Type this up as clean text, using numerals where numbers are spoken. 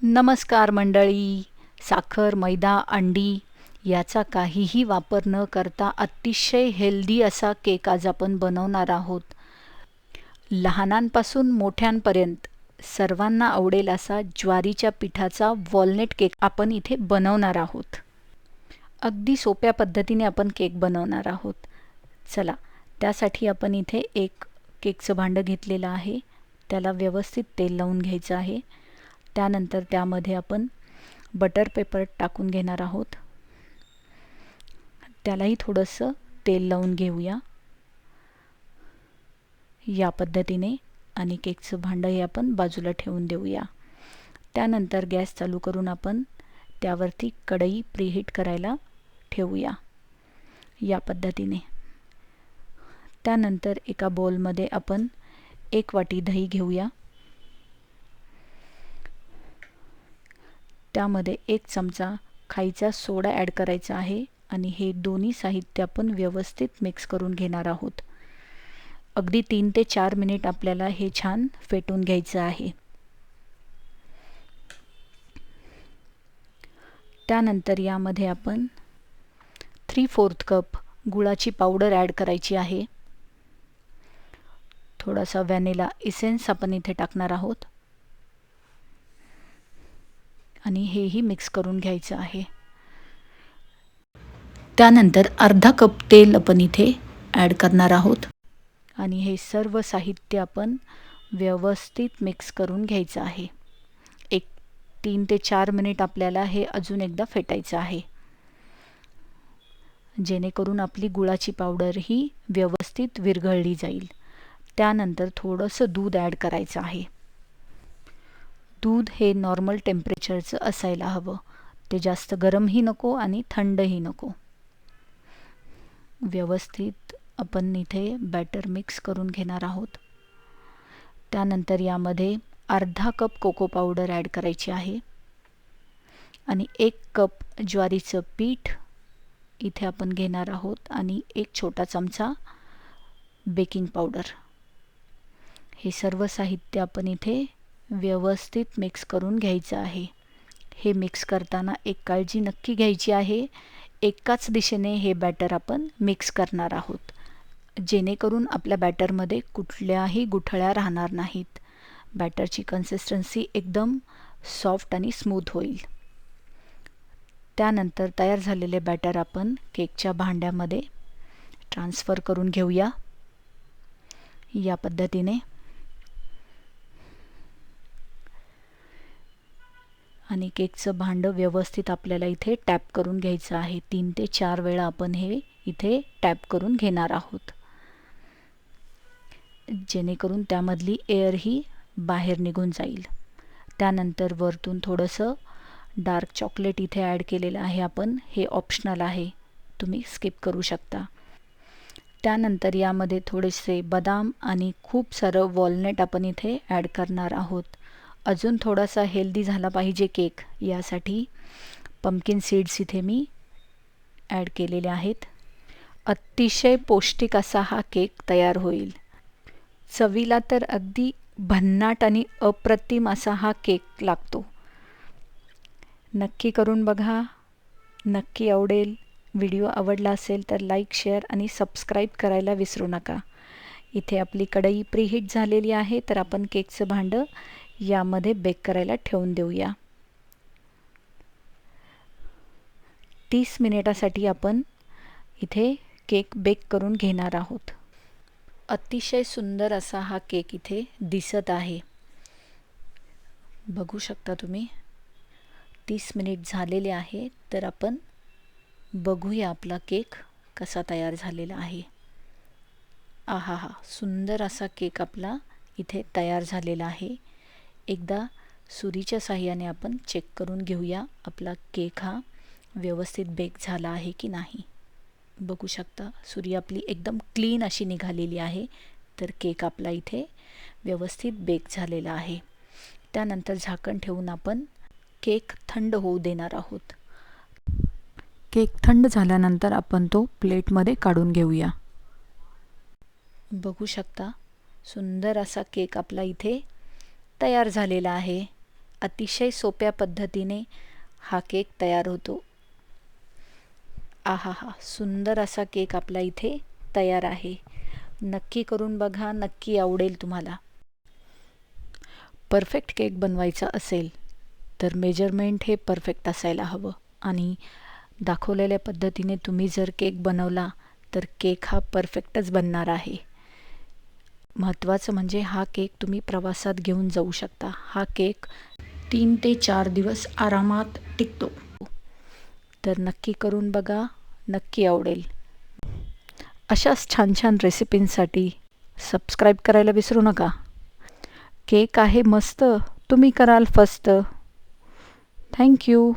नमस्कार मंडळी. साखर, मैदा, अंडी याचा काहीही वापर न करता अतिशय हेल्दी असा केक आज आपण बनवणार आहोत. लहानांपासून मोठ्यांपर्यंत सर्वांना आवडेल असा ज्वारीच्या पिठाचा वॉलनट केक आपण इथे बनवणार आहोत. अगदी सोप्या पद्धतीने आपण केक बनवणार आहोत. चला, त्यासाठी आपण इथे एक केकचं भांडं घेतलेलं आहे. त्याला व्यवस्थित तेल लावून घ्यायचं आहे. त्यानंतर त्यामध्ये आपण बटर पेपर टाकून घेणार आहोत. त्यालाही थोडंसं तेल लावून घेऊया या पद्धतीने, आणि केकचं भांडं हे आपण बाजूला ठेवून देऊया. त्यानंतर गॅस चालू करून आपण त्यावरती कढई प्रीहीट करायला ठेवूया या पद्धतीने. त्यानंतर एका बाउलमध्ये आपण 1 वाटी दही घेऊया. त्यामध्ये 1 चमचा खायचा सोडा ॲड करायचा आहे आणि हे दोन्ही साहित्य आपण व्यवस्थित मिक्स करून घेणार आहोत. अगदी 3 ते 4 मिनिट आपल्याला हे छान फेटून घ्यायचं आहे. त्यानंतर यामध्ये आपण 3/4 कप गुळाची पावडर ॲड करायची आहे. थोडासा व्हॅनिला इसेन्स आपण इथे टाकणार आहोत आणि हेही मिक्स करून घ्यायचं आहे. त्यानंतर अर्धा कप तेल आपण इथे ॲड करणार आहोत आणि हे सर्व साहित्य आपण व्यवस्थित मिक्स करून घ्यायचं आहे. 3 ते 4 मिनिट आपल्याला हे अजून एकदा फेटायचं आहे, जेणेकरून आपली गुळाची पावडर ही व्यवस्थित विरघळली जाईल. त्यानंतर थोडंसं दूध ॲड करायचं आहे. दूध हे नॉर्मल टेम्परेचरचं असायला हवं. ते जास्त गरमही नको आणि थंडही नको. व्यवस्थित आपण इथे बॅटर मिक्स करून घेणार आहोत. त्यानंतर यामध्ये अर्धा कप कोको पावडर ॲड करायची आहे आणि 1 कप ज्वारीचं पीठ इथे आपण घेणार आहोत आणि 1 छोटा चमचा बेकिंग पावडर. हे सर्व साहित्य आपण इथे व्यवस्थित मिक्स करून घ्यायचं आहे. हे मिक्स करताना एक काळजी नक्की घ्यायची आहे, एकाच दिशेने हे बॅटर आपण मिक्स करणार आहोत, जेणेकरून आपल्या बॅटरमध्ये कुठल्याही गुठळ्या राहणार नाहीत. बॅटरची कन्सिस्टन्सी एकदम सॉफ्ट आणि स्मूथ होईल. त्यानंतर तयार झालेले बॅटर आपण केकच्या भांड्यामध्ये ट्रान्सफर करून घेऊया या पद्धतीने. आणि केकचं भांडं व्यवस्थित आपल्याला इथे टॅप करून घ्यायचं आहे. 3 ते 4 वेळा आपण हे इथे टॅप करून घेणार आहोत, जेणेकरून त्यामधली एअर ही बाहेर निघून जाईल. त्यानंतर वरतून थोडंसं डार्क चॉकलेट इथे ॲड केलेलं आहे आपण. हे ऑप्शनल आहे, तुम्ही स्किप करू शकता. त्यानंतर यामध्ये थोडेसे बदाम आणि खूप सारं वॉलनट आपण इथे ॲड करणार आहोत. अजून थोडासा हेल्दी झाला पाहिजे केक, यासाठी पंपकिन सीड्स इथे मी ॲड केलेले आहेत. अतिशय पौष्टिक असा हा केक तयार होईल. चवीला तर अगदी भन्नाट आणि अप्रतिम असा हा केक लागतो. नक्की करून बघा, नक्की आवडेल. व्हिडिओ आवडला असेल तर लाईक, शेअर आणि सबस्क्राईब करायला विसरू नका. इथे आपली कढई प्रीहीट झालेली आहे, तर आपण केकचं भांडं यामध्ये बेक करायला ठेवून देऊया. 30 मिनिटासाठी आपण इथे केक बेक करून घेणार आहोत. अतिशय सुंदर असा हा केक इथे दिसत आहे, बघू शकता तुम्ही. 30 मिनिट झालेले आहे, तर आपण बघूया आपला केक कसा तयार झालेला आहे. आहा, सुंदर असा केक आपला इथे तयार झालेला आहे. एकदा सुरीच्या साहाय्याने आपण चेक करून घेऊया आपला केक हा व्यवस्थित बेक झाला आहे की नाही. बघू शकता सुरी आपली एकदम क्लीन अशी निघालेली आहे, तर केक आपला इथे व्यवस्थित बेक झालेला आहे. त्यानंतर झाकण ठेवून आपण केक थंड होऊ देणार आहोत. केक थंड झाल्यानंतर आपण तो प्लेटमध्ये काढून घेऊया. बघू शकता सुंदर असा केक आपला इथे तयार झालेला आहे. अतिशय सोप्या पद्धतीने हा केक तयार होतो. आहा, सुंदर असा केक आपला इथे तयार आहे. नक्की करून बघा, नक्की आवडेल तुम्हाला. परफेक्ट केक बनवायचा असेल तर मेजरमेंट हे परफेक्ट असायला हवं आणि दाखवलेल्या पद्धतीने तुम्ही जर केक बनवला तर केक हा परफेक्टच बनणार आहे. महत्त्वाचं म्हणजे हा केक तुम्ही प्रवासात घेऊन जाऊ शकता. हा केक 3 ते 4 दिवस आरामात टिकतो. तर नक्की करून बघा, नक्की आवडेल. अशाच छान छान रेसिपींसाठी सबस्क्राईब करायला विसरू नका. केक आहे मस्त, तुम्ही कराल फस्त. थँक्यू.